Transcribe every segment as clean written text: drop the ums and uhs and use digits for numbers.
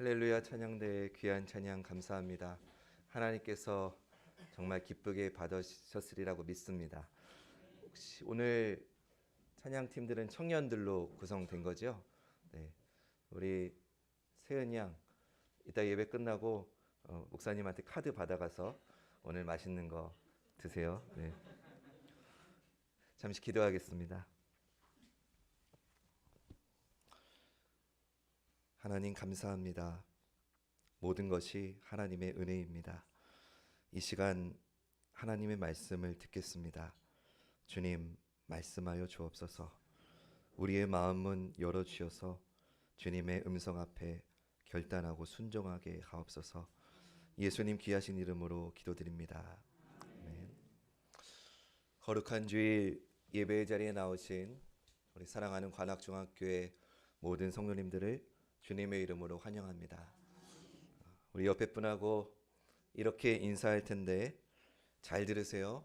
할렐루야 찬양대의 귀한 찬양 감사합니다. 하나님께서 정말 기쁘게 받으셨으리라고 믿습니다. 혹시 오늘 찬양팀들은 청년들로 구성된 거죠? 네, 우리 세은 양 이따 예배 끝나고 목사님한테 카드 받아가서 오늘 맛있는 거 드세요. 네. 잠시 기도하겠습니다. 하나님 감사합니다. 모든 것이 하나님의 은혜입니다. 이 시간 하나님의 말씀을 듣겠습니다. 주님 말씀하여 주옵소서. 우리의 마음은 열어주셔서 주님의 음성 앞에 결단하고 순종하게 하옵소서. 예수님 귀하신 이름으로 기도드립니다. 아멘. 거룩한 주일 예배의 자리에 나오신 우리 사랑하는 관악중학교의 모든 성도님들을 주님의 이름으로 환영합니다. 우리 옆에 분하고 이렇게 인사할 텐데 잘 들으세요.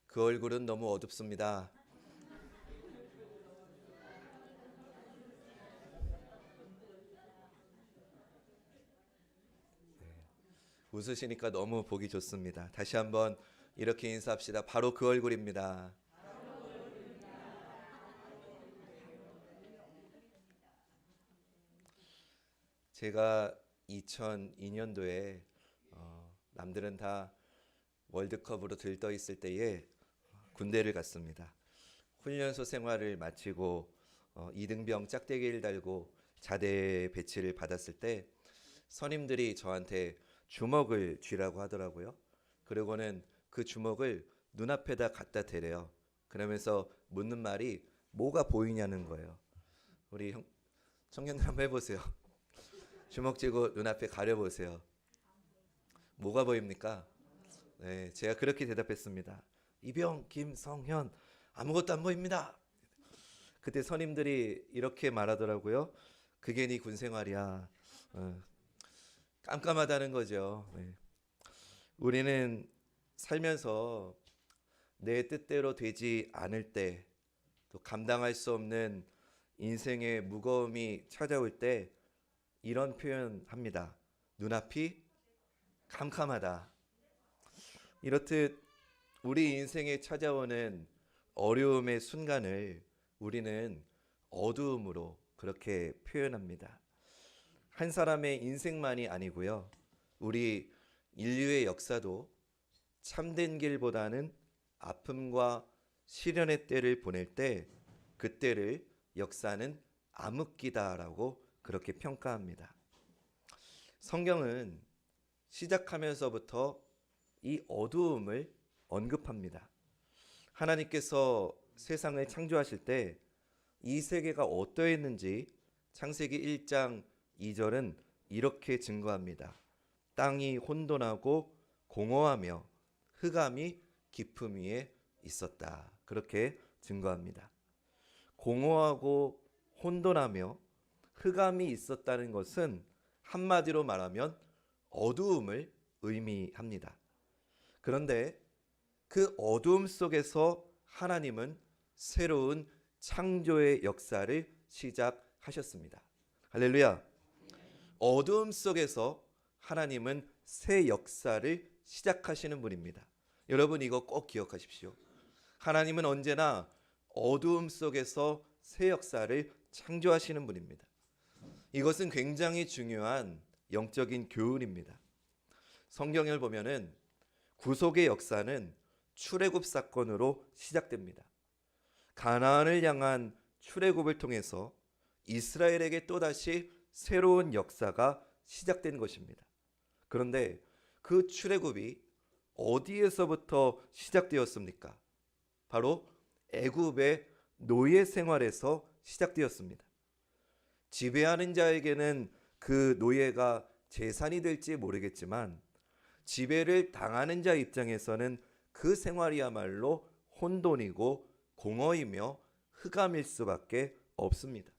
그 얼굴은 너무 어둡습니다. 웃으시니까 너무 보기 좋습니다. 다시 한번 이렇게 인사합시다. 바로 그 얼굴입니다. 제가 2002년도에 남들은 다 월드컵으로 들떠 있을 때에 군대를 갔습니다. 훈련소 생활을 마치고 이등병 짝대기를 달고 자대 배치를 받았을 때 선임들이 저한테 주먹을 쥐라고 하더라고요. 그리고는 그 주먹을 눈앞에다 갖다 대래요. 그러면서 묻는 말이 뭐가 보이냐는 거예요. 우리 청년들 한번 해보세요. 주먹 쥐고 눈앞에 가려보세요. 뭐가 보입니까? 네, 제가 그렇게 대답했습니다. 이병, 김성현 아무것도 안 보입니다. 그때 선임들이 이렇게 말하더라고요. 그게 네 군생활이야. 깜깜하다는 거죠. 네. 우리는 살면서 내 뜻대로 되지 않을 때, 또 감당할 수 없는 인생의 무거움이 찾아올 때 이런 표현합니다. 눈앞이 캄캄하다. 이렇듯 우리 인생에 찾아오는 어려움의 순간을 우리는 어두움으로 그렇게 표현합니다. 한 사람의 인생만이 아니고요. 우리 인류의 역사도 참된 길보다는 아픔과 시련의 때를 보낼 때 그때를 역사는 암흑기다라고 그렇게 평가합니다. 성경은 시작하면서부터 이 어두움을 언급합니다. 하나님께서 세상을 창조하실 때 이 세계가 어떠했는지 창세기 1장 2절은 이렇게 증거합니다. 땅이 혼돈하고 공허하며 흑암이 깊음 위에 있었다. 그렇게 증거합니다. 공허하고 혼돈하며 흑암이 있었다는 것은 한마디로 말하면 어두움을 의미합니다. 그런데 그 어두움 속에서 하나님은 새로운 창조의 역사를 시작하셨습니다. 할렐루야. 어두움 속에서 하나님은 새 역사를 시작하시는 분입니다. 여러분 이거 꼭 기억하십시오. 하나님은 언제나 어두움 속에서 새 역사를 창조하시는 분입니다. 이것은 굉장히 중요한 영적인 교훈입니다. 성경을 보면은 구속의 역사는 출애굽 사건으로 시작됩니다. 가나안을 향한 출애굽을 통해서 이스라엘에게 또다시 새로운 역사가 시작된 것입니다. 그런데 그 출애굽이 어디에서부터 시작되었습니까? 바로 애굽의 노예 생활에서 시작되었습니다. 지배하는 자에게는 그 노예가 재산이 될지 모르겠지만 지배를 당하는 자 입장에서는 그 생활이야말로 혼돈이고 공허이며 흑암일 수밖에 없습니다.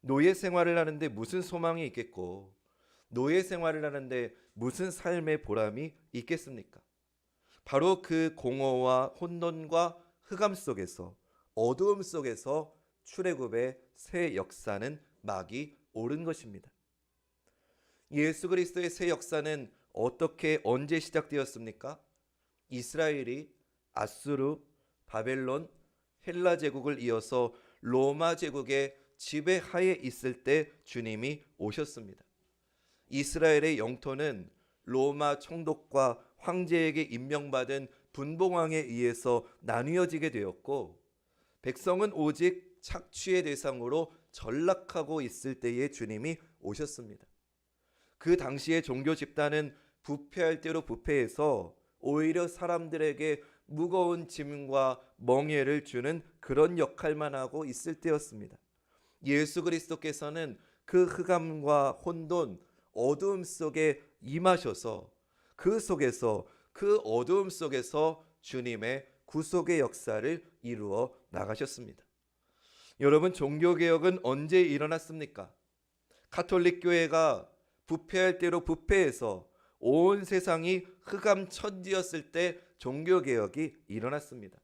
노예 생활을 하는데 무슨 소망이 있겠고 노예 생활을 하는데 무슨 삶의 보람이 있겠습니까? 바로 그 공허와 혼돈과 흑암 속에서 어두움 속에서 출애굽의 새 역사는 막이 오른 것입니다. 예수 그리스도의 새 역사는 어떻게 언제 시작되었습니까? 이스라엘이 아수르, 바벨론, 헬라 제국을 이어서 로마 제국의 지배하에 있을 때 주님이 오셨습니다. 이스라엘의 영토는 로마 총독과 황제에게 임명받은 분봉왕에 의해서 나뉘어지게 되었고, 백성은 오직 착취의 대상으로 전락하고 있을 때에 주님이 오셨습니다. 그 당시의 종교 집단은 부패할 대로 부패해서 오히려 사람들에게 무거운 짐과 멍에를 주는 그런 역할만 하고 있을 때였습니다. 예수 그리스도께서는 그 흑암과 혼돈, 어두움 속에 임하셔서 그 어두움 속에서 주님의 구속의 역사를 이루어 나가셨습니다. 여러분, 종교개혁은 언제 일어났습니까? 가톨릭 교회가 부패할 대로 부패해서 온 세상이 흑암 천지였을 때 종교개혁이 일어났습니다.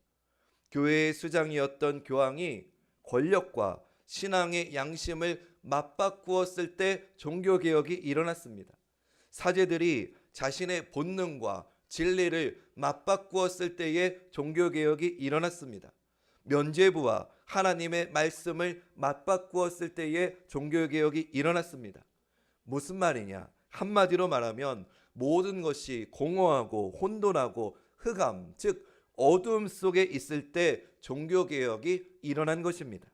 교회의 수장이었던 교황이 권력과 신앙의 양심을 맞바꾸었을 때 종교개혁이 일어났습니다. 사제들이 자신의 본능과 진리를 맞바꾸었을 때에 종교개혁이 일어났습니다. 면죄부와 하나님의 말씀을 맞바꾸었을 때에 종교개혁이 일어났습니다. 무슨 말이냐? 한마디로 말하면 모든 것이 공허하고 혼돈하고 흑암, 즉 어둠 속에 있을 때 종교개혁이 일어난 것입니다.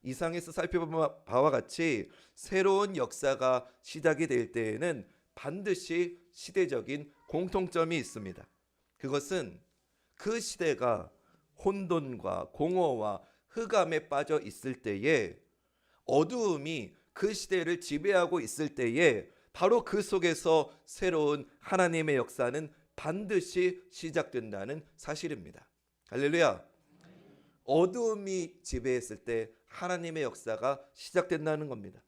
이상에서 살펴본 바와 같이 새로운 역사가 시작이 될 때에는 반드시 시대적인 공통점이 있습니다. 그것은 그 시대가 혼돈과 공허와 흑암에 빠져 있을 때에, 어두움이 그 시대를 지배하고 있을 때에 바로 그 속에서 새로운 하나님의 역사는 반드시 시작된다는 사실입니다. 할렐루야. 어두움이 지배했을 때 하나님의 역사가 시작된다는 겁니다.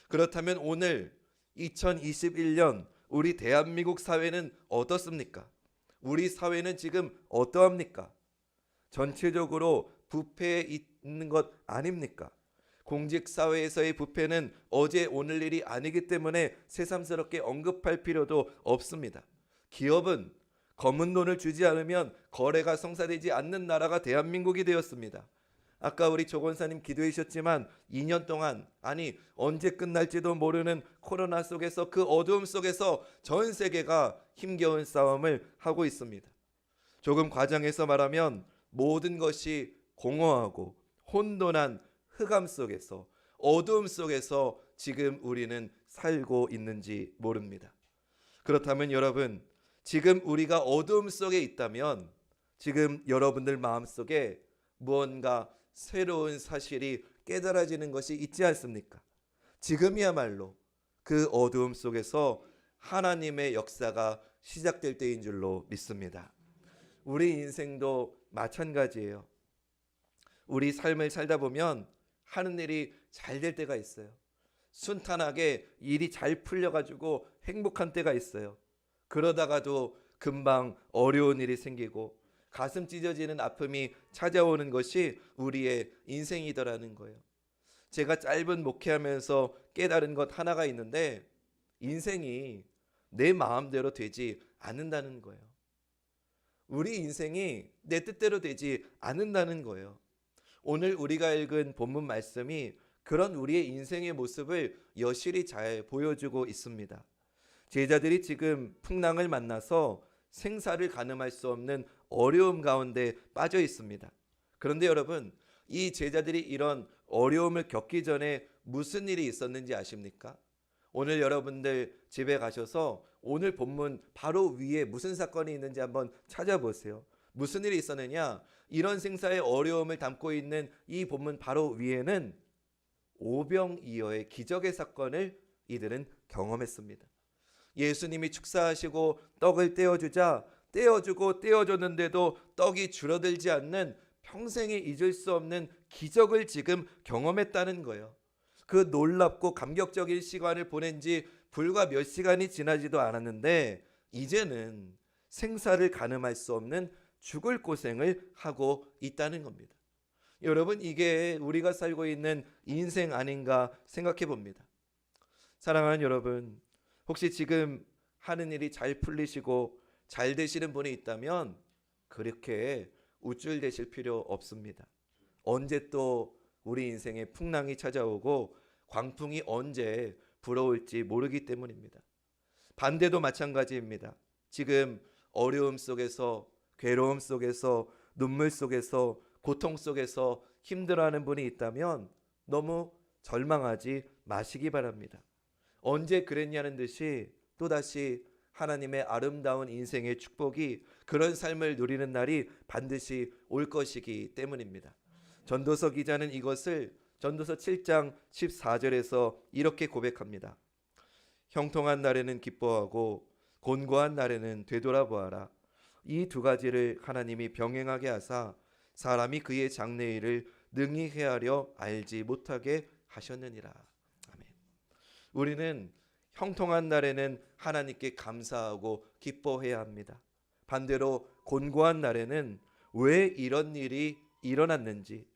그렇다면 오늘 2021년 우리 대한민국 사회는 어떻습니까? 우리 사회는 지금 어떠합니까? 전체적으로 부패에 있는 것 아닙니까? 공직사회에서의 부패는 어제 오늘 일이 아니기 때문에 새삼스럽게 언급할 필요도 없습니다. 기업은 검은 돈을 주지 않으면 거래가 성사되지 않는 나라가 대한민국이 되었습니다. 아까 우리 조 권사님 기도해 주셨지만 2년 동안, 아니 언제 끝날지도 모르는 코로나 속에서, 그 어두움 속에서 전 세계가 힘겨운 싸움을 하고 있습니다. 조금 과장해서 말하면 모든 것이 공허하고 혼돈한 흑암 속에서, 어두움 속에서 지금 우리는 살고 있는지 모릅니다. 그렇다면 여러분, 지금 우리가 어두움 속에 있다면 지금 여러분들 마음속에 무언가 새로운 사실이 깨달아지는 것이 있지 않습니까? 지금이야말로 그 어두움 속에서 하나님의 역사가 시작될 때인 줄로 믿습니다. 우리 인생도 마찬가지예요. 우리 삶을 살다 보면 하는 일이 잘 될 때가 있어요. 순탄하게 일이 잘 풀려가지고 행복한 때가 있어요. 그러다가도 금방 어려운 일이 생기고 가슴 찢어지는 아픔이 찾아오는 것이 우리의 인생이더라는 거예요. 제가 짧은 목회하면서 깨달은 것 하나가 있는데, 인생이 내 마음대로 되지 않는다는 거예요. 우리 인생이 내 뜻대로 되지 않는다는 거예요. 오늘 우리가 읽은 본문 말씀이 그런 우리의 인생의 모습을 여실히 잘 보여주고 있습니다. 제자들이 지금 풍랑을 만나서 생사를 가늠할 수 없는 어려움 가운데 빠져 있습니다. 그런데 여러분, 이 제자들이 이런 어려움을 겪기 전에 무슨 일이 있었는지 아십니까? 오늘 여러분들 집에 가셔서 오늘 본문 바로 위에 무슨 사건이 있는지 한번 찾아보세요. 무슨 일이 있었느냐? 이런 생사의 어려움을 담고 있는 이 본문 바로 위에는 오병이어의 기적의 사건을 이들은 경험했습니다. 예수님이 축사하시고 떡을 떼어주고 떼어줬는데도 떡이 줄어들지 않는 평생에 잊을 수 없는 기적을 지금 경험했다는 거예요. 그 놀랍고 감격적인 시간을 보낸 지 불과 몇 시간이 지나지도 않았는데 이제는 생사를 가늠할 수 없는 죽을 고생을 하고 있다는 겁니다. 여러분, 이게 우리가 살고 있는 인생 아닌가 생각해 봅니다. 사랑하는 여러분, 혹시 지금 하는 일이 잘 풀리시고 잘 되시는 분이 있다면 그렇게 우쭐대실 필요 없습니다. 언제 또 우리 인생에 풍랑이 찾아오고 광풍이 언제 불어올지 모르기 때문입니다. 반대도 마찬가지입니다. 지금 어려움 속에서, 괴로움 속에서, 눈물 속에서, 고통 속에서 힘들어하는 분이 있다면 너무 절망하지 마시기 바랍니다. 언제 그랬냐는 듯이 또다시 하나님의 아름다운 인생의 축복이, 그런 삶을 누리는 날이 반드시 올 것이기 때문입니다. 전도서 기자는 이것을 전도서 7장 14절에서 이렇게 고백합니다. 형통한 날에는 기뻐하고 곤고한 날에는 되돌아보아라. 이 두 가지를 하나님이 병행하게 하사 사람이 그의 장래일을 능히 헤아려 알지 못하게 하셨느니라. 아멘. 우리는 형통한 날에는 하나님께 감사하고 기뻐해야 합니다. 반대로 곤고한 날에는 왜 이런 일이 일어났는지,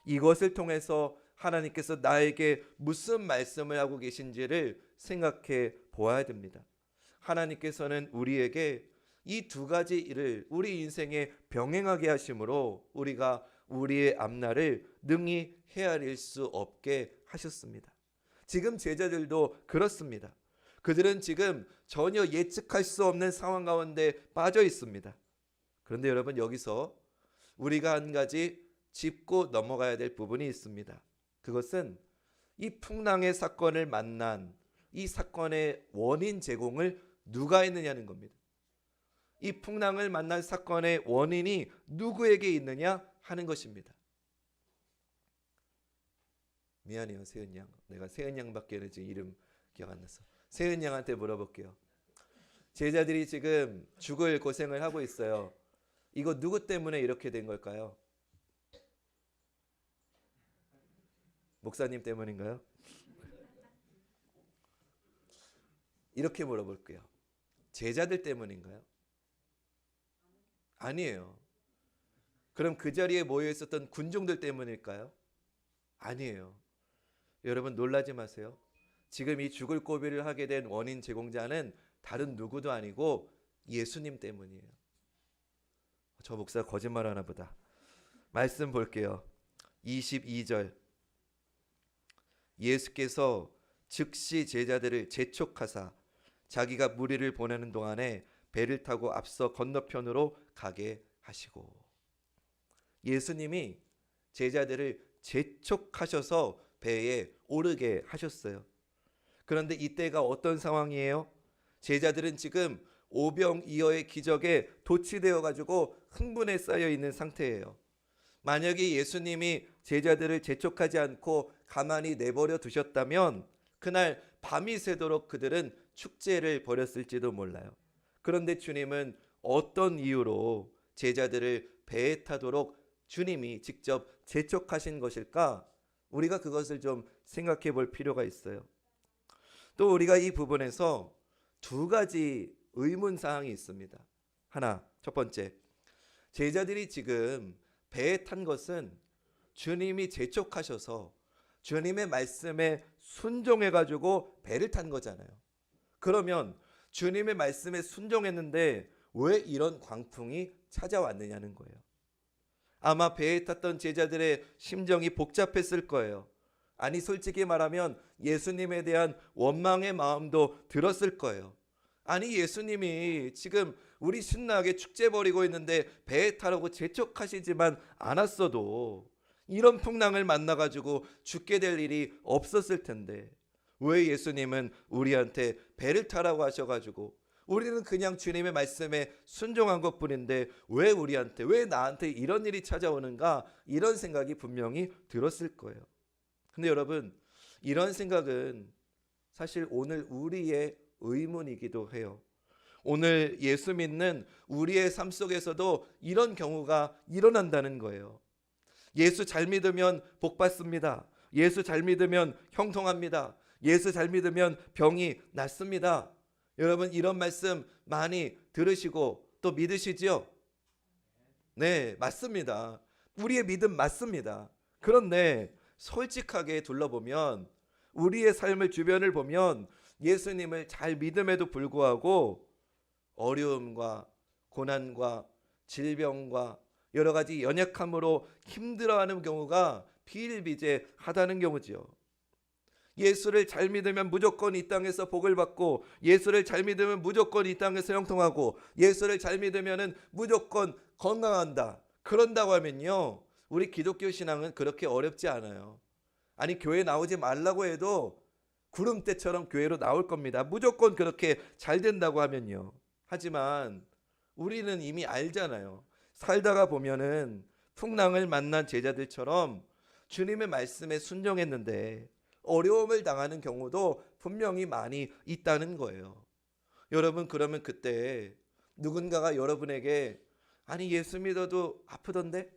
이것을 통해서 하나님께서 나에게 무슨 말씀을 하고 계신지를 생각해 보아야 됩니다. 하나님께서는 우리에게 이 두 가지 일을 우리 인생에 병행하게 하심으로 우리가 우리의 앞날을 능히 헤아릴 수 없게 하셨습니다. 지금 제자들도 그렇습니다. 그들은 지금 전혀 예측할 수 없는 상황 가운데 빠져 있습니다. 그런데 여러분, 여기서 우리가 한 가지 짚고 넘어가야 될 부분이 있습니다. 그것은 이 풍랑의 사건을 만난 이 사건의 원인 제공을 누가 했느냐는 겁니다. 이 풍랑을 만난 사건의 원인이 누구에게 있느냐 하는 것입니다. 미안해요, 세은 양. 내가 세은 양밖에 지금 이름 기억 안 나서 세은 양한테 물어볼게요. 제자들이 지금 죽을 고생을 하고 있어요. 이거 누구 때문에 이렇게 된 걸까요? 목사님 때문인가요? 이렇게 물어볼게요. 제자들 때문인가요? 아니에요. 그럼 그 자리에 모여 있었던 군중들 때문일까요? 아니에요. 여러분, 놀라지 마세요. 지금 이 죽을 고비를 하게 된 원인 제공자는 다른 누구도 아니고 예수님 때문이에요. 저 목사 거짓말 하나 보다. 말씀 볼게요. 22절. 예수께서 즉시 제자들을 재촉하사 자기가 무리를 보내는 동안에 배를 타고 앞서 건너편으로 가게 하시고, 예수님이 제자들을 재촉하셔서 배에 오르게 하셨어요. 그런데 이때가 어떤 상황이에요? 제자들은 지금 오병이어의 기적에 도취되어 가지고 흥분에 쌓여 있는 상태예요. 만약에 예수님이 제자들을 재촉하지 않고 가만히 내버려 두셨다면 그날 밤이 새도록 그들은 축제를 벌였을지도 몰라요. 그런데 주님은 어떤 이유로 제자들을 배에 타도록 주님이 직접 재촉하신 것일까? 우리가 그것을 좀 생각해 볼 필요가 있어요. 또 우리가 이 부분에서 두 가지 의문사항이 있습니다. 하나, 첫 번째, 제자들이 지금 배에 탄 것은 주님이 재촉하셔서 주님의 말씀에 순종해 가지고 배를 탄 거잖아요. 그러면 주님의 말씀에 순종했는데 왜 이런 광풍이 찾아왔느냐는 거예요. 아마 배에 탔던 제자들의 심정이 복잡했을 거예요. 아니, 솔직히 말하면 예수님에 대한 원망의 마음도 들었을 거예요. 아니, 예수님이 지금 우리 신나게 축제 벌이고 있는데 배에 타라고 재촉하시지만 않았어도 이런 풍랑을 만나가지고 죽게 될 일이 없었을 텐데 왜 예수님은 우리한테 배를 타라고 하셔가지고 우리는 그냥 주님의 말씀에 순종한 것뿐인데 왜 우리한테, 왜 나한테 이런 일이 찾아오는가, 이런 생각이 분명히 들었을 거예요. 근데 여러분, 이런 생각은 사실 오늘 우리의 의문이기도 해요. 오늘 예수 믿는 우리의 삶 속에서도 이런 경우가 일어난다는 거예요. 예수 잘 믿으면 복 받습니다. 예수 잘 믿으면 형통합니다. 예수 잘 믿으면 병이 낫습니다. 여러분, 이런 말씀 많이 들으시고 또 믿으시죠? 네, 맞습니다. 우리의 믿음 맞습니다. 그런데 솔직하게 둘러보면, 우리의 삶을 주변을 보면 예수님을 잘 믿음에도 불구하고 어려움과 고난과 질병과 여러 가지 연약함으로 힘들어하는 경우가 비일비재하다는 경우지요. 예수를 잘 믿으면 무조건 이 땅에서 복을 받고, 예수를 잘 믿으면 무조건 이 땅에서 형통하고, 예수를 잘 믿으면 무조건 건강한다. 그런다고 하면요, 우리 기독교 신앙은 그렇게 어렵지 않아요. 아니, 교회 나오지 말라고 해도 구름대처럼 교회로 나올 겁니다. 무조건 그렇게 잘 된다고 하면요. 하지만 우리는 이미 알잖아요. 살다가 보면은 풍랑을 만난 제자들처럼 주님의 말씀에 순종했는데 어려움을 당하는 경우도 분명히 많이 있다는 거예요. 여러분, 그러면 그때 누군가가 여러분에게 아니, 예수 믿어도 아프던데?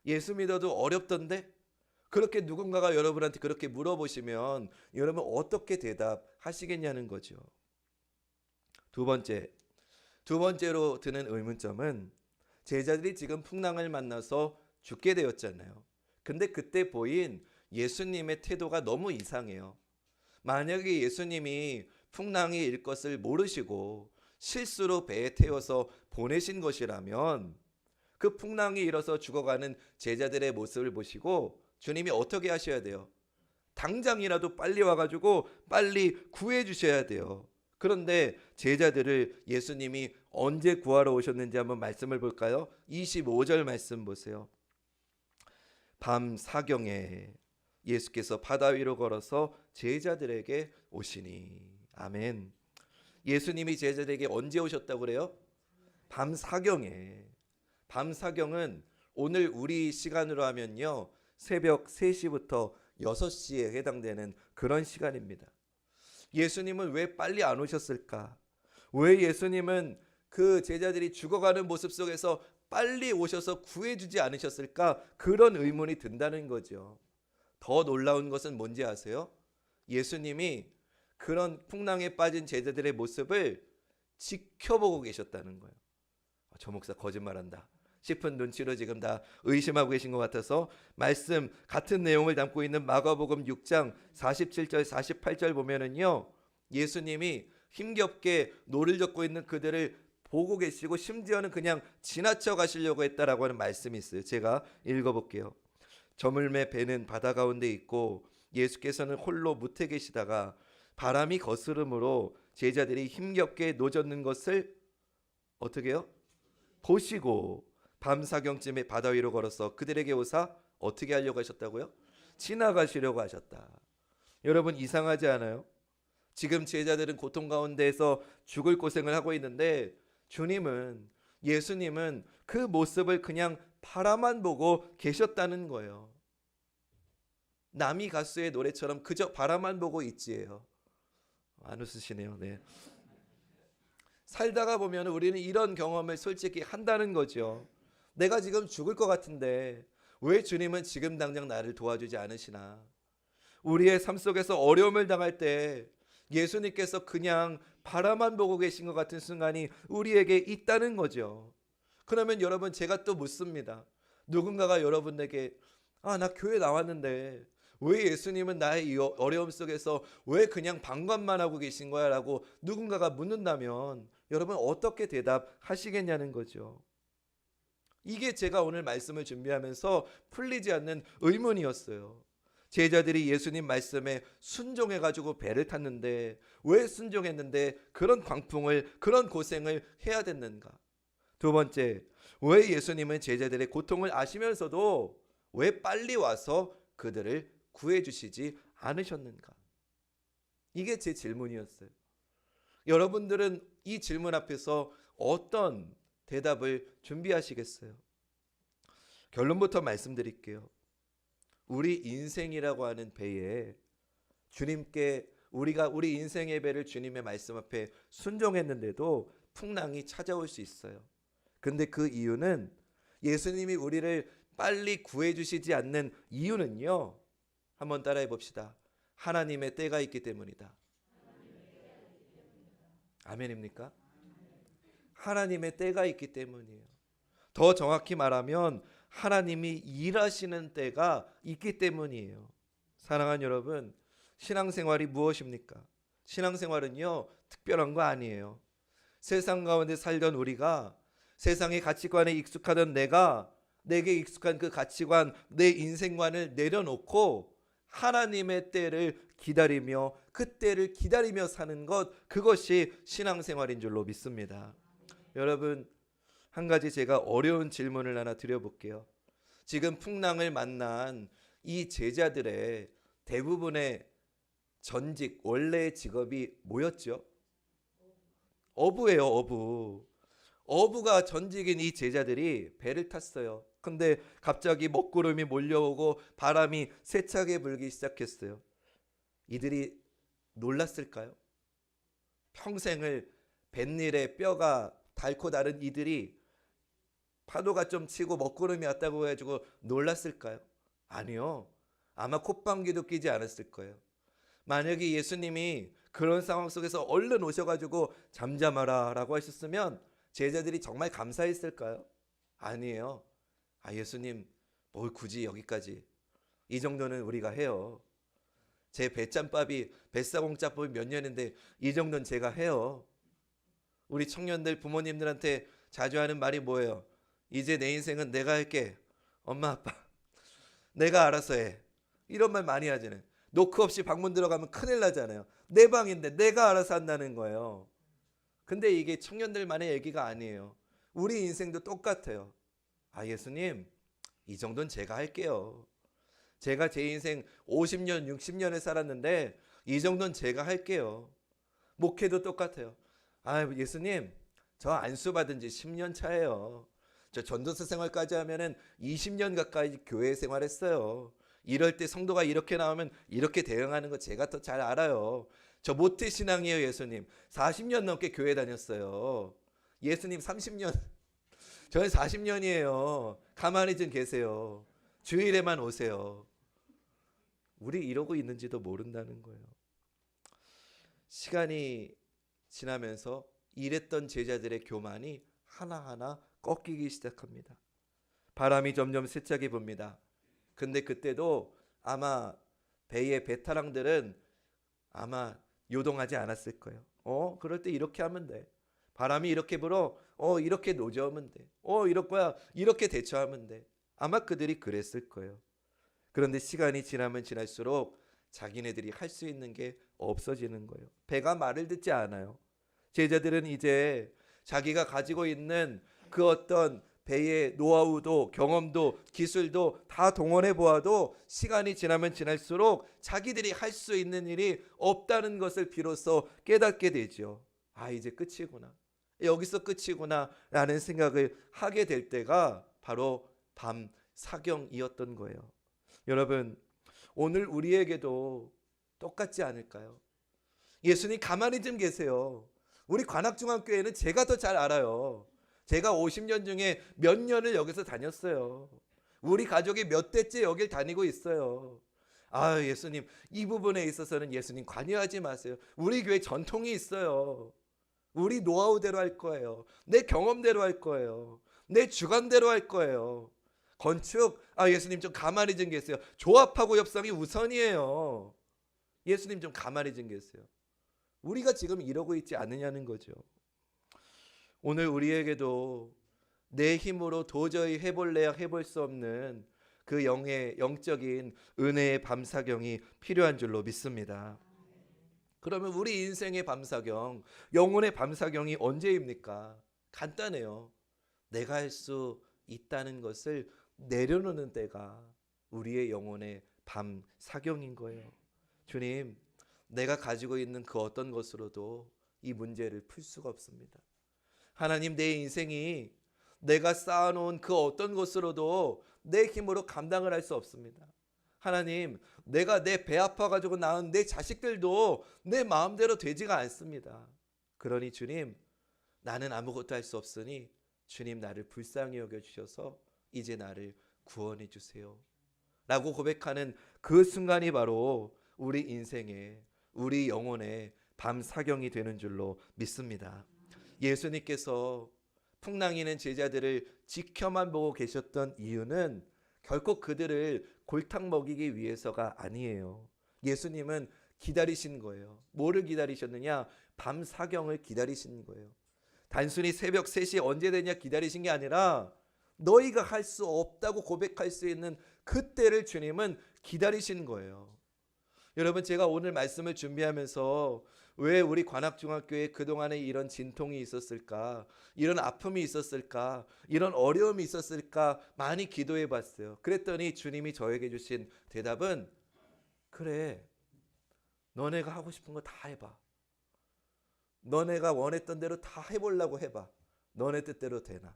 예수 믿어도 어렵던데? 그렇게 누군가가 여러분한테 그렇게 물어보시면 여러분 어떻게 대답하시겠냐는 거죠. 두 번째로 드는 의문점은 제자들이 지금 풍랑을 만나서 죽게 되었잖아요. 근데 그때 보인 예수님의 태도가 너무 이상해요. 만약에 예수님이 풍랑이 일 것을 모르시고 실수로 배에 태워서 보내신 것이라면 그 풍랑이 일어서 죽어가는 제자들의 모습을 보시고 주님이 어떻게 하셔야 돼요? 당장이라도 빨리 와가지고 빨리 구해 주셔야 돼요. 그런데 제자들을 예수님이 언제 구하러 오셨는지 한번 말씀을 볼까요? 25절 말씀 보세요. 밤 사경에 예수께서 바다 위로 걸어서 제자들에게 오시니. 아멘. 예수님이 제자들에게 언제 오셨다고 그래요? 밤 사경에. 밤 사경은 오늘 우리 시간으로 하면요, 새벽 3시부터 6시에 해당되는 그런 시간입니다. 예수님은 왜 빨리 안 오셨을까? 왜 예수님은 그 제자들이 죽어가는 모습 속에서 빨리 오셔서 구해주지 않으셨을까? 그런 의문이 든다는 거죠. 더 놀라운 것은 뭔지 아세요? 예수님이 그런 풍랑에 빠진 제자들의 모습을 지켜보고 계셨다는 거예요. 저 목사 거짓말한다 싶은 눈치로 지금 다 의심하고 계신 것 같아서 말씀 같은 내용을 담고 있는 마가복음 6장 47절 48절 보면은요, 예수님이 힘겹게 노를 젓고 있는 그들을 보고 계시고 심지어는 그냥 지나쳐 가시려고 했다라고 하는 말씀이 있어요. 제가 읽어볼게요. 저물매 배는 바다 가운데 있고 예수께서는 홀로 무태 계시다가 바람이 거스름으로 제자들이 힘겹게 노젓는 것을 어떻게 해요? 보시고 밤사경쯤에 바다 위로 걸어서 그들에게 오사 어떻게 하려고 하셨다고요? 지나가시려고 하셨다. 여러분, 이상하지 않아요? 지금 제자들은 고통 가운데에서 죽을 고생을 하고 있는데 예수님은 그 모습을 그냥 바라만 보고 계셨다는 거예요. 남이 가수의 노래처럼 그저 바라만 보고 있지예요. 안 웃으시네요. 네. 살다가 보면 우리는 이런 경험을 솔직히 한다는 거죠. 내가 지금 죽을 것 같은데 왜 주님은 지금 당장 나를 도와주지 않으시나? 우리의 삶 속에서 어려움을 당할 때 예수님께서 그냥 바라만 보고 계신 것 같은 순간이 우리에게 있다는 거죠. 그러면 여러분, 제가 또 묻습니다. 누군가가 여러분에게 나 교회 나왔는데 왜 예수님은 나의 이 어려움 속에서 왜 그냥 방관만 하고 계신 거야? 라고 누군가가 묻는다면 여러분 어떻게 대답하시겠냐는 거죠. 이게 제가 오늘 말씀을 준비하면서 풀리지 않는 의문이었어요. 제자들이 예수님 말씀에 순종해가지고 배를 탔는데 왜 순종했는데 그런 광풍을, 그런 고생을 해야 됐는가? 두 번째, 왜 예수님은 제자들의 고통을 아시면서도 왜 빨리 와서 그들을 구해주시지 않으셨는가? 이게 제 질문이었어요. 여러분들은 이 질문 앞에서 어떤 대답을 준비하시겠어요? 결론부터 말씀드릴게요. 우리 인생이라고 하는 배에 주님께 우리 인생의 배를 주님의 말씀 앞에 순종했는데도 풍랑이 찾아올 수 있어요. 근데 그 이유는 예수님이 우리를 빨리 구해주시지 않는 이유는요, 한번 따라해 봅시다. 하나님의 때가 있기 때문이다. 아멘입니까? 하나님의 때가 있기 때문이에요. 더 정확히 말하면 하나님이 일하시는 때가 있기 때문이에요. 사랑하는 여러분, 신앙생활이 무엇입니까? 신앙생활은요, 특별한 거 아니에요. 세상 가운데 살던 우리가, 세상의 가치관에 익숙하던 내게 익숙한 그 가치관, 내 인생관을 내려놓고 하나님의 때를 기다리며 그 때를 기다리며 사는 것, 그것이 신앙생활인 줄로 믿습니다. 여러분, 한 가지 제가 어려운 질문을 하나 드려볼게요. 지금 풍랑을 만난 이 제자들의 대부분의 전직, 원래의 직업이 뭐였죠? 어부예요, 어부. 어부가 전직인 이 제자들이 배를 탔어요. 근데 갑자기 먹구름이 몰려오고 바람이 세차게 불기 시작했어요. 이들이 놀랐을까요? 평생을 뱃일에 뼈가 닳고 다른 이들이 파도가 좀 치고 먹구름이 왔다고 해가지고 놀랐을까요? 아니요. 아마 콧방귀도 끼지 않았을 거예요. 만약에 예수님이 그런 상황 속에서 얼른 오셔가지고 잠잠하라 라고 하셨으면 제자들이 정말 감사했을까요? 아니에요. 예수님, 뭘 굳이 여기까지, 이 정도는 우리가 해요. 제 배짬밥이, 뱃사공짬밥이 몇 년인데 이 정도는 제가 해요. 우리 청년들 부모님들한테 자주 하는 말이 뭐예요? 이제 내 인생은 내가 할게. 엄마 아빠 내가 알아서 해. 이런 말 많이 하잖아요. 노크 없이 방문 들어가면 큰일 나잖아요. 내 방인데 내가 알아서 한다는 거예요. 근데 이게 청년들만의 얘기가 아니에요. 우리 인생도 똑같아요. 예수님, 이 정도는 제가 할게요. 제가 제 인생 50년 60년을 살았는데 이 정도는 제가 할게요. 목회도 똑같아요. 예수님, 저 안수 받은 지 10년 차예요. 저 전도사 생활까지 하면은 20년 가까이 교회 생활했어요. 이럴 때 성도가 이렇게 나오면 이렇게 대응하는 거 제가 더 잘 알아요. 저 모태 신앙이에요. 예수님 40년 넘게 교회 다녔어요. 예수님 30년, 저는 40년이에요. 가만히 좀 계세요. 주일에만 오세요. 우리 이러고 있는지도 모른다는 거예요. 시간이 지나면서 이랬던 제자들의 교만이 하나하나 꺾이기 시작합니다. 바람이 점점 세차게 붑니다. 근데 그때도 아마 배의 배타랑들은 아마 요동하지 않았을 거예요. 그럴 때 이렇게 하면 돼. 바람이 이렇게 불어. 이렇게 노저으면 돼. 이럴 거야. 이렇게 대처하면 돼. 아마 그들이 그랬을 거예요. 그런데 시간이 지나면 지날수록 자기네들이 할 수 있는 게 없어지는 거예요. 배가 말을 듣지 않아요. 제자들은 이제 자기가 가지고 있는 그 어떤 배의 노하우도 경험도 기술도 다 동원해 보아도 시간이 지나면 지날수록 자기들이 할 수 있는 일이 없다는 것을 비로소 깨닫게 되죠. 이제 끝이구나. 여기서 끝이구나 라는 생각을 하게 될 때가 바로 밤 사경이었던 거예요. 여러분, 오늘 우리에게도 똑같지 않을까요? 예수님 가만히 좀 계세요. 우리 관악중앙교회는 제가 더 잘 알아요. 제가 50년 중에 몇 년을 여기서 다녔어요. 우리 가족이 몇 대째 여길 다니고 있어요. 예수님, 이 부분에 있어서는 예수님 관여하지 마세요. 우리 교회 전통이 있어요. 우리 노하우대로 할 거예요. 내 경험대로 할 거예요. 내 주관대로 할 거예요. 건축, 예수님 좀 가만히 좀 계세요. 조합하고 협상이 우선이에요. 예수님 좀 가만히 좀 계세요. 우리가 지금 이러고 있지 않느냐는 거죠. 오늘 우리에게도 내 힘으로 도저히 해볼래야 해볼 수 없는 그 영적인 은혜의 밤사경이 필요한 줄로 믿습니다. 그러면 우리 인생의 밤사경, 영혼의 밤사경이 언제입니까? 간단해요. 내가 할 수 있다는 것을 내려놓는 때가 우리의 영혼의 밤사경인 거예요. 주님, 내가 가지고 있는 그 어떤 것으로도 이 문제를 풀 수가 없습니다. 하나님, 내 인생이 내가 쌓아놓은 그 어떤 것으로도 내 힘으로 감당을 할 수 없습니다. 하나님, 내가 내 배 아파가지고 낳은 내 자식들도 내 마음대로 되지가 않습니다. 그러니 주님, 나는 아무것도 할 수 없으니 주님 나를 불쌍히 여겨주셔서 이제 나를 구원해 주세요 라고 고백하는 그 순간이 바로 우리 인생의, 우리 영혼의 밤사경이 되는 줄로 믿습니다. 예수님께서 풍랑이는 제자들을 지켜만 보고 계셨던 이유는 결코 그들을 골탕 먹이기 위해서가 아니에요. 예수님은 기다리신 거예요. 뭐를 기다리셨느냐? 밤 사경을 기다리신 거예요. 단순히 새벽 3시 언제 되냐 기다리신 게 아니라 너희가 할 수 없다고 고백할 수 있는 그때를 주님은 기다리신 거예요. 여러분, 제가 오늘 말씀을 준비하면서 왜 우리 관악중학교에 그동안에 이런 진통이 있었을까? 이런 아픔이 있었을까? 이런 어려움이 있었을까? 많이 기도해 봤어요. 그랬더니 주님이 저에게 주신 대답은, 그래, 너네가 하고 싶은 거 다 해봐. 너네가 원했던 대로 다 해보려고 해봐. 너네 뜻대로 되나?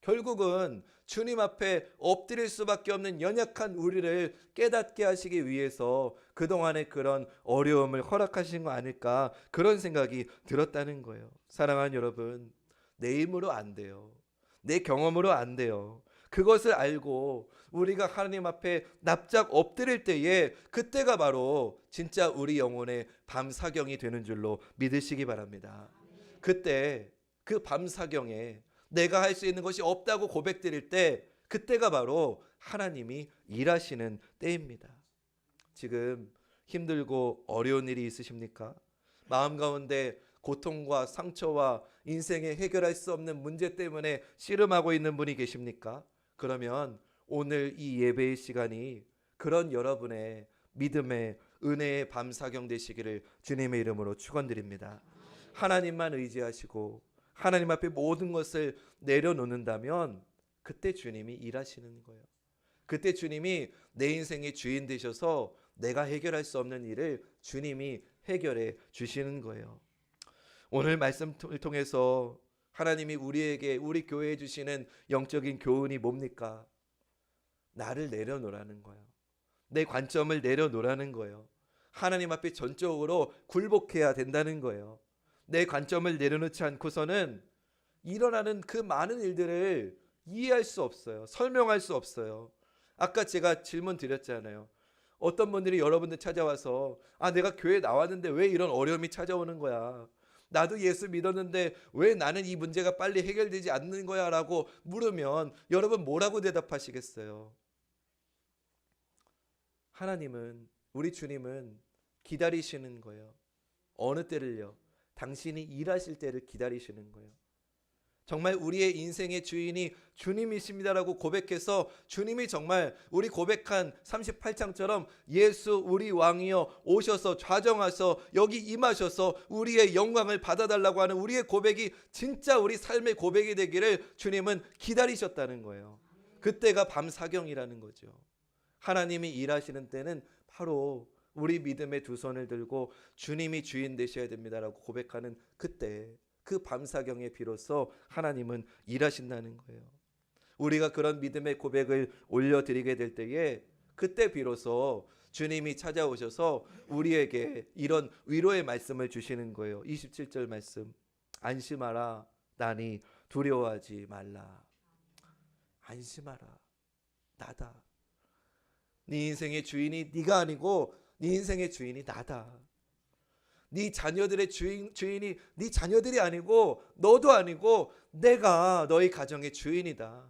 결국은 주님 앞에 엎드릴 수밖에 없는 연약한 우리를 깨닫게 하시기 위해서 그동안의 그런 어려움을 허락하신 거 아닐까, 그런 생각이 들었다는 거예요. 사랑하는 여러분, 내 힘으로 안 돼요. 내 경험으로 안 돼요. 그것을 알고 우리가 하나님 앞에 납작 엎드릴 때에 그때가 바로 진짜 우리 영혼의 밤사경이 되는 줄로 믿으시기 바랍니다. 그때 그 밤사경에 내가 할 수 있는 것이 없다고 고백드릴 때 그때가 바로 하나님이 일하시는 때입니다. 지금 힘들고 어려운 일이 있으십니까? 마음 가운데 고통과 상처와 인생에 해결할 수 없는 문제 때문에 씨름하고 있는 분이 계십니까? 그러면 오늘 이 예배의 시간이 그런 여러분의 믿음의 은혜의 밤사경 되시기를 주님의 이름으로 축원드립니다. 하나님만 의지하시고 하나님 앞에 모든 것을 내려놓는다면 그때 주님이 일하시는 거예요. 그때 주님이 내 인생의 주인 되셔서 내가 해결할 수 없는 일을 주님이 해결해 주시는 거예요. 오늘 말씀을 통해서 하나님이 우리에게, 우리 교회에 주시는 영적인 교훈이 뭡니까? 나를 내려놓으라는 거예요. 내 관점을 내려놓으라는 거예요. 하나님 앞에 전적으로 굴복해야 된다는 거예요. 내 관점을 내려놓지 않고서는 일어나는 그 많은 일들을 이해할 수 없어요. 설명할 수 없어요. 아까 제가 질문 드렸잖아요. 어떤 분들이 여러분들 찾아와서 내가 교회 나왔는데 왜 이런 어려움이 찾아오는 거야? 나도 예수 믿었는데 왜 나는 이 문제가 빨리 해결되지 않는 거야? 라고 물으면 여러분 뭐라고 대답하시겠어요? 하나님은, 우리 주님은 기다리시는 거예요. 어느 때를요? 당신이 일하실 때를 기다리시는 거예요. 정말 우리의 인생의 주인이 주님이십니다라고 고백해서 주님이 정말 우리 고백한 38장처럼 예수 우리 왕이여 오셔서 좌정하셔서 여기 임하셔서 우리의 영광을 받아달라고 하는 우리의 고백이 진짜 우리 삶의 고백이 되기를 주님은 기다리셨다는 거예요. 그때가 밤사경이라는 거죠. 하나님이 일하시는 때는 바로 우리 믿음의 두 손을 들고 주님이 주인 되셔야 됩니다라고 고백하는 그때, 그 밤사경에 비로소 하나님은 일하신다는 거예요. 우리가 그런 믿음의 고백을 올려드리게 될 때에 그때 비로소 주님이 찾아오셔서 우리에게 이런 위로의 말씀을 주시는 거예요. 27절 말씀, 안심하라 나니 두려워하지 말라. 안심하라, 나다. 네 인생의 주인이 네가 아니고 네 인생의 주인이 나다. 네 자녀들의 주인이 네 자녀들이 아니고 너도 아니고 내가 너희 가정의 주인이다.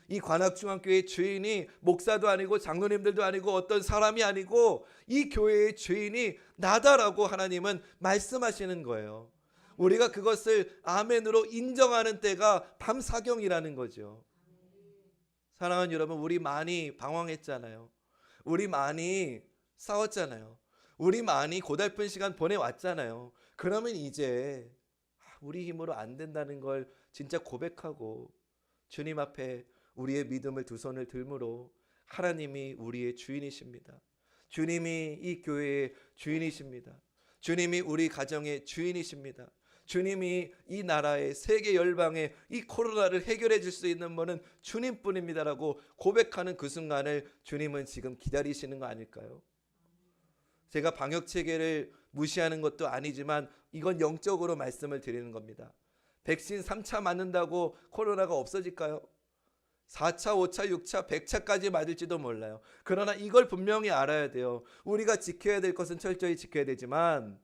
이 관악중앙교회의 주인이 목사도 아니고 장로님들도 아니고 어떤 사람이 아니고 이 교회의 주인이 나다라고 하나님은 말씀하시는 거예요. 우리가 그것을 아멘으로 인정하는 때가 밤사경이라는 거죠. 사랑하는 여러분, 우리 많이 방황했잖아요. 우리 많이 싸웠잖아요. 우리 많이 고달픈 시간 보내왔잖아요. 그러면 이제 우리 힘으로 안 된다는 걸 진짜 고백하고 주님 앞에 우리의 믿음을 두 손을 들므로 하나님이 우리의 주인이십니다. 주님이 이 교회의 주인이십니다. 주님이 우리 가정의 주인이십니다. 주님이 이 나라의 세계 열방의 이 코로나를 해결해 줄 수 있는 분은 주님뿐입니다라고 고백하는 그 순간을 주님은 지금 기다리시는 거 아닐까요? 제가 방역 체계를 무시하는 것도 아니지만 이건 영적으로 말씀을 드리는 겁니다. 백신 3차 맞는다고 코로나가 없어질까요? 4차, 5차, 6차, 100차까지 맞을지도 몰라요. 그러나 이걸 분명히 알아야 돼요. 우리가 지켜야 될 것은 철저히 지켜야 되지만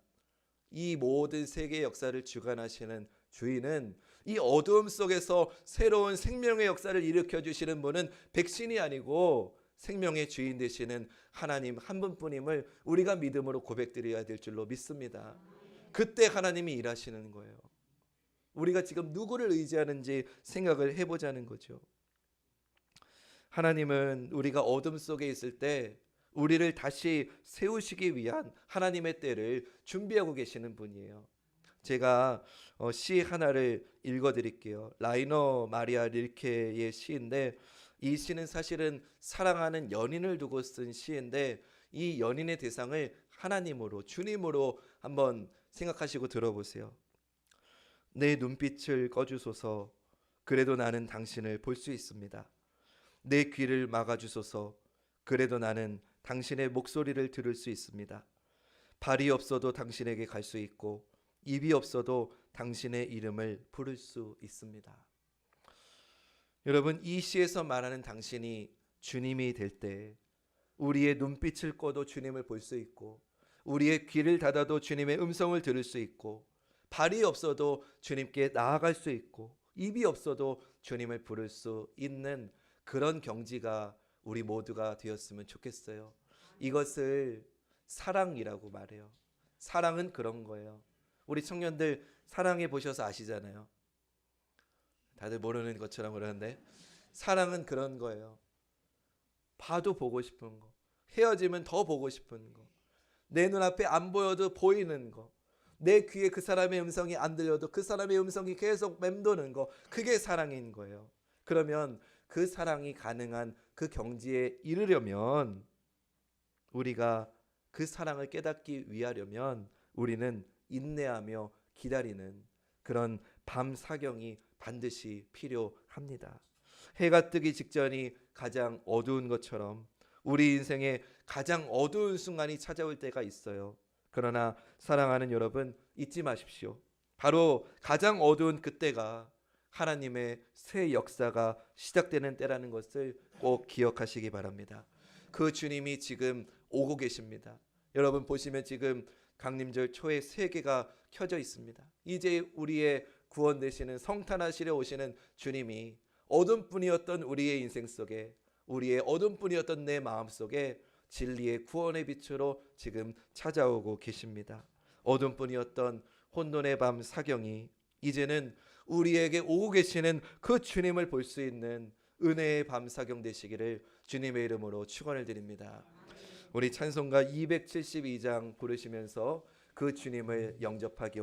이 모든 세계 역사를 주관하시는 주인은, 이 어두움 속에서 새로운 생명의 역사를 일으켜 주시는 분은 백신이 아니고 생명의 주인 되시는 하나님 한 분뿐임을 우리가 믿음으로 고백드려야 될 줄로 믿습니다. 그때 하나님이 일하시는 거예요. 우리가 지금 누구를 의지하는지 생각을 해보자는 거죠. 하나님은 우리가 어둠 속에 있을 때 우리를 다시 세우시기 위한 하나님의 때를 준비하고 계시는 분이에요. 제가 시 하나를 읽어드릴게요. 라이너 마리아 릴케의 시인데, 이 시는 사실은 사랑하는 연인을 두고 쓴 시인데, 이 연인의 대상을 하나님으로, 주님으로 한번 생각하시고 들어보세요. 내 눈빛을 꺼주소서. 그래도 나는 당신을 볼 수 있습니다. 내 귀를 막아주소서. 그래도 나는 당신의 목소리를 들을 수 있습니다. 발이 없어도 당신에게 갈 수 있고 입이 없어도 당신의 이름을 부를 수 있습니다. 여러분, 이 시에서 말하는 당신이 주님이 될 때 우리의 눈빛을 꺼도 주님을 볼 수 있고, 우리의 귀를 닫아도 주님의 음성을 들을 수 있고, 발이 없어도 주님께 나아갈 수 있고, 입이 없어도 주님을 부를 수 있는 그런 경지가 우리 모두가 되었으면 좋겠어요. 이것을 사랑이라고 말해요. 사랑은 그런 거예요. 우리 청년들 사랑해 보셔서 아시잖아요. 다들 모르는 것처럼 그러는데, 사랑은 그런 거예요. 봐도 보고 싶은 거, 헤어지면 더 보고 싶은 거, 내 눈앞에 안 보여도 보이는 거, 내 귀에 그 사람의 음성이 안 들려도 그 사람의 음성이 계속 맴도는 거, 그게 사랑인 거예요. 그러면 그 사랑이 가능한 그 경지에 이르려면, 우리가 그 사랑을 깨닫기 위하려면 우리는 인내하며 기다리는 그런 밤 사경이 반드시 필요합니다. 해가 뜨기 직전이 가장 어두운 것처럼 우리 인생에 가장 어두운 순간이 찾아올 때가 있어요. 그러나 사랑하는 여러분, 잊지 마십시오. 바로 가장 어두운 그때가 하나님의 새 역사가 시작되는 때라는 것을 꼭 기억하시기 바랍니다. 그 주님이 지금 오고 계십니다. 여러분 보시면 지금 강림절 초에 3개가 켜져 있습니다. 이제 우리의 구원 되시는 성탄하시려 오시는 주님이 어둠뿐이었던 우리의 인생 속에, 우리의 어둠뿐이었던 내 마음 속에 진리의 구원의 빛으로 지금 찾아오고 계십니다. 어둠뿐이었던 혼돈의 밤 사경이 이제는 우리에게 오고 계시는 그 주님을 볼 수 있는 은혜의 밤 사경 되시기를 주님의 이름으로 축원을 드립니다. 우리 찬송가 272장 부르시면서 그 주님을 영접하기